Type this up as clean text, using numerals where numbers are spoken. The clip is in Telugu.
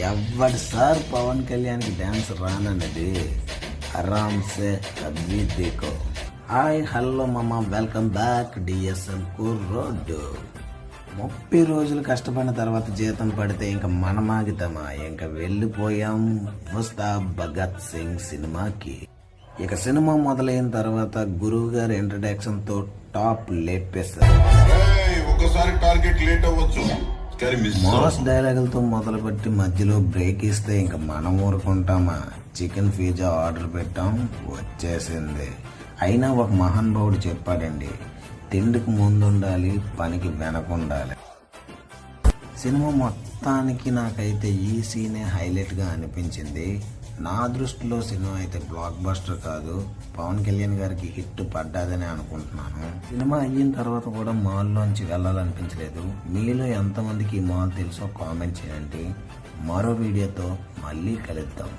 ఎవరి సార్ పవన్ కళ్యాణ్కి డ్యాన్స్ రానన్నది ఆరామ్సే అవి దేకో. హాయ్ హలో మామ, వెల్కమ్ బ్యాక్ డిఎస్ఎం కుర్రోడ్. 30 రోజులు కష్టపడిన తర్వాత జీతం పడితే ఇంకా మనమాగితామా? ఇంకా వెళ్ళిపోయాం ముస్తాబ్ భగత్ సింగ్ సినిమాకి. ఇక సినిమా మొదలైన తర్వాత గురువు గారి ఇంట్రడక్షన్ తో టాప్ లేపేశారు. ఒకసారి టార్గెట్ లేట్ అవ్వచ్చు, మాస్ డైలాగులతో మొదలుపెట్టి మధ్యలో బ్రేక్ ఇస్తే ఇంకా మనం ఊరుకుంటామా? చికెన్ పిజ్జా ఆర్డర్ పెట్టాం, వచ్చేసింది. అయినా ఒక మహానుభావుడు చెప్పాడండి, తిండికి ముందు ఉండాలి, పనికి వెనకుండాలి. సినిమా మొత్తానికి నాకైతే ఈ సీనే హైలైట్గా అనిపించింది. నా దృష్టిలో సినిమా అయితే బ్లాక్ బస్టర్ కాదు, పవన్ కళ్యాణ్ గారికి హిట్ పడ్డాదని అనుకుంటున్నాను. సినిమా అయిన తర్వాత కూడా మాల్లోంచి వెళ్ళాలనిపించలేదు. మీలో ఎంతమందికి ఈ మాల్ తెలుసో కామెంట్ చేయండి. మరో వీడియోతో మళ్ళీ కలుద్దాం.